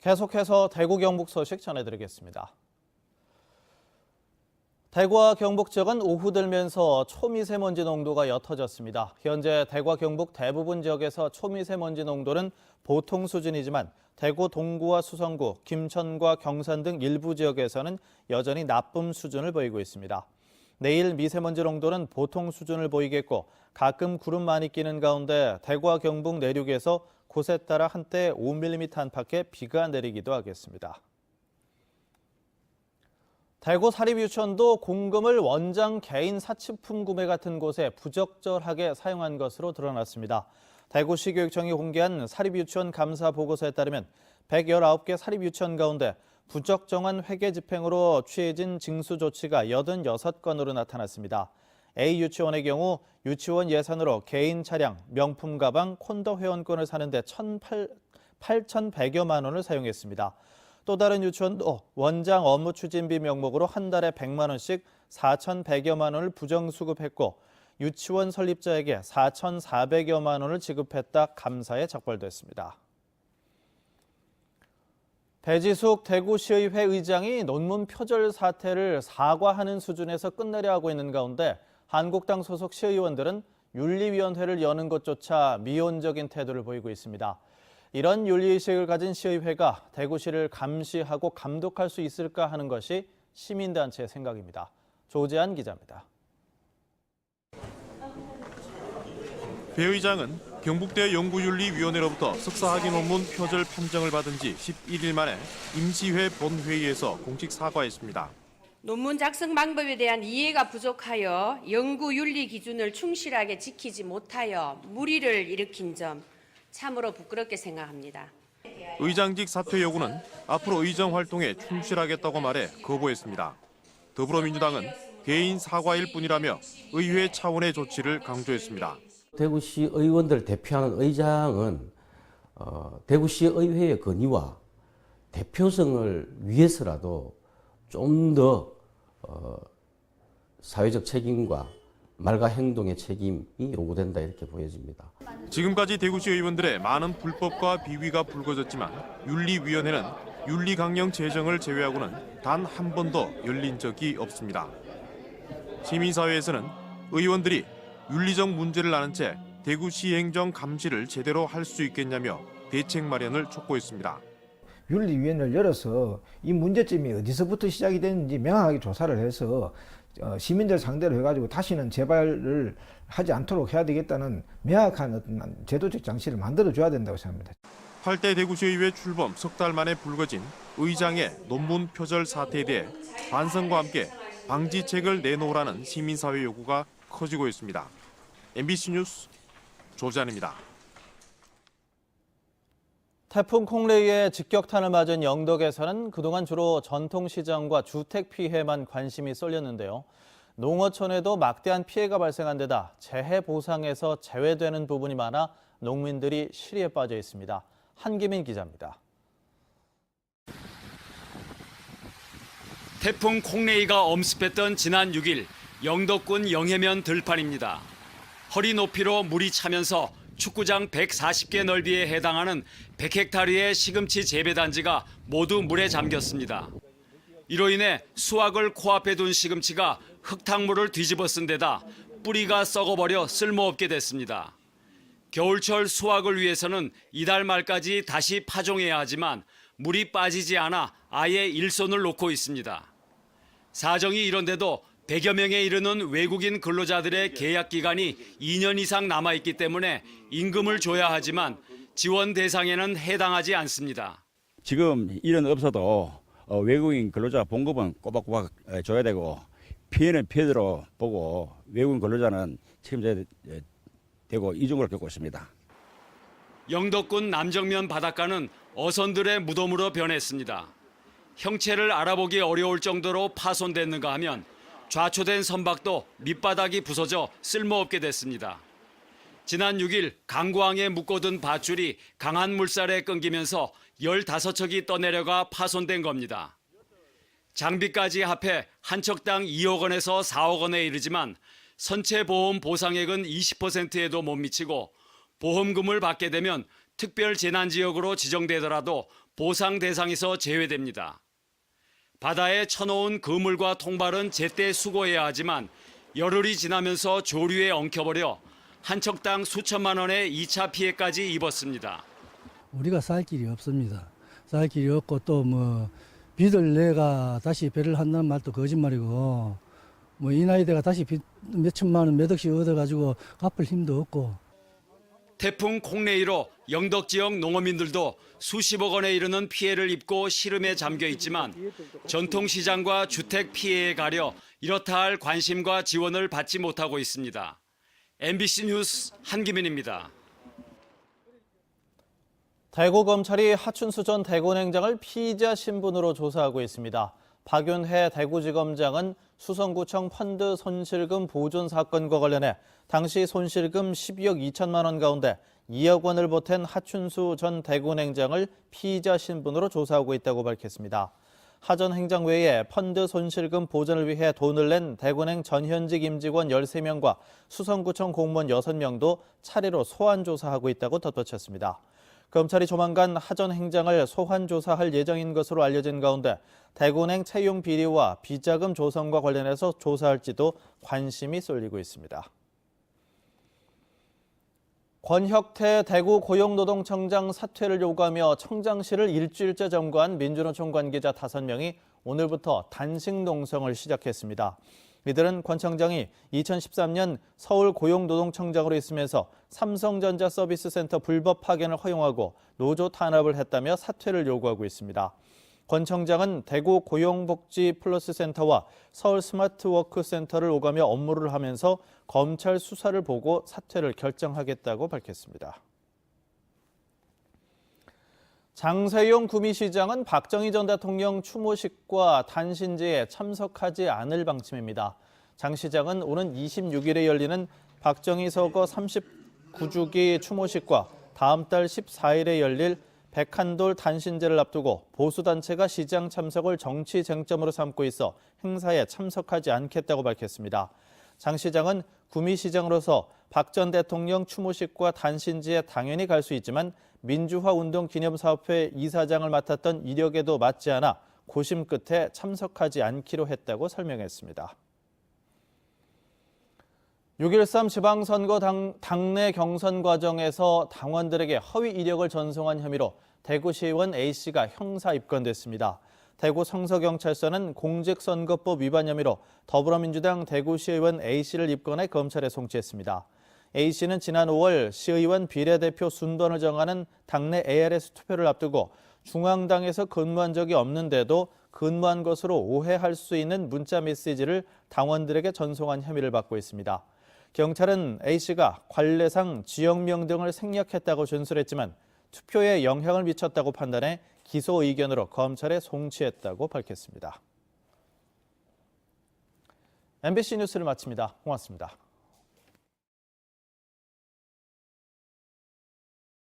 계속해서 대구 경북 소식 전해드리겠습니다. 대구와 경북 지역은 오후 들면서 초미세먼지 농도가 옅어졌습니다. 현재 대구와 경북 대부분 지역에서 초미세먼지 농도는 보통 수준이지만 대구 동구와 수성구, 김천과 경산 등 일부 지역에서는 여전히 나쁨 수준을 보이고 있습니다. 내일 미세먼지 농도는 보통 수준을 보이겠고 가끔 구름 많이 끼는 가운데 대구와 경북 내륙에서 곳에 따라 한때 5mm 안팎의 비가 내리기도 하겠습니다. 대구 사립유치원도 공금을 원장 개인 사치품 구매 같은 곳에 부적절하게 사용한 것으로 드러났습니다. 대구시 교육청이 공개한 사립유치원 감사 보고서에 따르면 119개 사립유치원 가운데 부적정한 회계 집행으로 취해진 징수 조치가 86건으로 나타났습니다. A 유치원의 경우 유치원 예산으로 개인 차량, 명품 가방, 콘도 회원권을 사는 데 8,100여만 원을 사용했습니다. 또 다른 유치원도 원장 업무 추진비 명목으로 한 달에 100만 원씩 4,100여만 원을 부정수급했고 유치원 설립자에게 4,400여만 원을 지급했다 감사에 적발됐습니다. 배지숙 대구시의회 의장이 논문 표절 사태를 사과하는 수준에서 끝내려 하고 있는 가운데 한국당 소속 시의원들은 윤리위원회를 여는 것조차 미온적인 태도를 보이고 있습니다. 이런 윤리의식을 가진 시의회가 대구시를 감시하고 감독할 수 있을까 하는 것이 시민단체의 생각입니다. 조재한 기자입니다. 배 의장은 경북대 연구윤리위원회로부터 석사학위 논문 표절 판정을 받은 지 11일 만에 임시회 본회의에서 공식 사과했습니다. 논문 작성 방법에 대한 이해가 부족하여 연구윤리 기준을 충실하게 지키지 못하여 물의를 일으킨 점 참으로 부끄럽게 생각합니다. 의장직 사퇴 요구는 앞으로 의정 활동에 충실하겠다고 말해 거부했습니다. 더불어민주당은 개인 사과일 뿐이라며 의회 차원의 조치를 강조했습니다. 대구시 의원들 대표하는 의장은 대구시 의회의 건의와 대표성을 위해서라도 좀 더 사회적 책임과 말과 행동의 책임이 요구된다 이렇게 보여집니다. 지금까지 대구시 의원들의 많은 불법과 비위가 불거졌지만 윤리위원회는 윤리강령 제정을 제외하고는 단 한 번도 열린 적이 없습니다. 시민사회에서는 의원들이 윤리적 문제를 아는 채 대구시 행정 감시를 제대로 할 수 있겠냐며 대책 마련을 촉구했습니다. 윤리위원회를 열어서 이 문제점이 어디서부터 시작이 됐는지 명확하게 조사를 해서 시민들 상대로 해가지고 다시는 재발을 하지 않도록 해야 되겠다는 명확한 어떤 제도적 장치를 만들어줘야 된다고 생각합니다. 8대 대구시의회 출범 석 달 만에 불거진 의장의 논문 표절 사태에 대해 반성과 함께 방지책을 내놓으라는 시민사회 요구가 커지고 있습니다. MBC 뉴스 조재한입니다. 태풍 콩레이의 직격탄을 맞은 영덕에서는 그동안 주로 전통시장과 주택 피해만 관심이 쏠렸는데요. 농어촌에도 막대한 피해가 발생한 데다 재해 보상에서 제외되는 부분이 많아 농민들이 시리에 빠져 있습니다. 한기민 기자입니다. 태풍 콩레이가 엄습했던 지난 6일 영덕군 영해면 들판입니다. 허리 높이로 물이 차면서 축구장 140개 넓이에 해당하는 100헥타르의 시금치 재배단지가 모두 물에 잠겼습니다. 이로 인해 수확을 코앞에 둔 시금치가 흙탕물을 뒤집어 쓴 데다 뿌리가 썩어버려 쓸모없게 됐습니다. 겨울철 수확을 위해서는 이달 말까지 다시 파종해야 하지만 물이 빠지지 않아 아예 일손을 놓고 있습니다. 사정이 이런데도 100여 명에 이르는 외국인 근로자들의 계약 기간이 2년 이상 남아있기 때문에 임금을 줘야 하지만 지원 대상에는 해당하지 않습니다. 지금 일은 없어도 외국인 근로자 봉급은 꼬박꼬박 줘야 되고 피해는 피해대로 보고 외국인 근로자는 책임져야 되고 이중을 겪고 있습니다. 영덕군 남정면 바닷가는 어선들의 무덤으로 변했습니다. 형체를 알아보기 어려울 정도로 파손됐는가 하면 좌초된 선박도 밑바닥이 부서져 쓸모없게 됐습니다. 지난 6일 강구항에 묶어둔 밧줄이 강한 물살에 끊기면서 15척이 떠내려가 파손된 겁니다. 장비까지 합해 한 척당 2억 원에서 4억 원에 이르지만 선체보험 보상액은 20%에도 못 미치고 보험금을 받게 되면 특별재난지역으로 지정되더라도 보상 대상에서 제외됩니다. 바다에 쳐놓은 그물과 통발은 제때 수거해야 하지만 열흘이 지나면서 조류에 엉켜버려 한 척당 수천만 원의 2차 피해까지 입었습니다. 우리가 살 길이 없습니다. 살 길이 없고 또 뭐 빚을 내가 다시 배를 한다는 말도 거짓말이고 뭐 이 나이대가 다시 빚 몇 천만 원 몇 억씩 얻어가지고 갚을 힘도 없고. 태풍 콩레이로 영덕 지역 농어민들도 수십억 원에 이르는 피해를 입고 시름에 잠겨 있지만 전통시장과 주택 피해에 가려 이렇다 할 관심과 지원을 받지 못하고 있습니다. MBC 뉴스 한기민입니다. 대구검찰이 하춘수 전 대구냉장을 피의자 신분으로 조사하고 있습니다. 박윤혜 대구지검장은 수성구청 펀드 손실금 보존 사건과 관련해 당시 손실금 12억 2천만 원 가운데 2억 원을 보탠 하춘수 전 대구냉장을 피의자 신분으로 조사하고 있다고 밝혔습니다. 하 전 행장 외에 펀드 손실금 보전을 위해 돈을 낸 대구냉 전현직 임직원 13명과 수성구청 공무원 6명도 차례로 소환 조사하고 있다고 덧붙였습니다. 검찰이 조만간 하 전 행장을 소환 조사할 예정인 것으로 알려진 가운데 대구냉 채용 비리와 비자금 조성과 관련해서 조사할지도 관심이 쏠리고 있습니다. 권혁태 대구 고용노동청장 사퇴를 요구하며 청장실을 일주일째 점거한 민주노총 관계자 5명이 오늘부터 단식 농성을 시작했습니다. 이들은 권 청장이 2013년 서울 고용노동청장으로 있으면서 삼성전자 서비스센터 불법 파견을 허용하고 노조 탄압을 했다며 사퇴를 요구하고 있습니다. 권 청장은 대구 고용복지플러스센터와 서울 스마트워크센터를 오가며 업무를 하면서 검찰 수사를 보고 사퇴를 결정하겠다고 밝혔습니다. 장세용 구미시장은 박정희 전 대통령 추모식과 단신제에 참석하지 않을 방침입니다. 장 시장은 오는 26일에 열리는 박정희 서거 39주기 추모식과 다음 달 14일에 열릴 백한돌 단신제를 앞두고 보수단체가 시장 참석을 정치 쟁점으로 삼고 있어 행사에 참석하지 않겠다고 밝혔습니다. 장 시장은 구미시장으로서 박 전 대통령 추모식과 단신제에 당연히 갈 수 있지만 민주화운동 기념사업회 이사장을 맡았던 이력에도 맞지 않아 고심 끝에 참석하지 않기로 했다고 설명했습니다. 6.13 지방선거 당내 경선 과정에서 당원들에게 허위 이력을 전송한 혐의로 대구시의원 A씨가 형사 입건됐습니다. 대구 성서경찰서는 공직선거법 위반 혐의로 더불어민주당 대구시의원 A씨를 입건해 검찰에 송치했습니다. A씨는 지난 5월 시의원 비례대표 순번을 정하는 당내 ARS 투표를 앞두고 중앙당에서 근무한 적이 없는데도 근무한 것으로 오해할 수 있는 문자 메시지를 당원들에게 전송한 혐의를 받고 있습니다. 경찰은 A씨가 관례상 지역명 등을 생략했다고 준술했지만 투표에 영향을 미쳤다고 판단해 기소 의견으로 검찰에 송치했다고 밝혔습니다. MBC 뉴스를 마칩니다. 고맙습니다.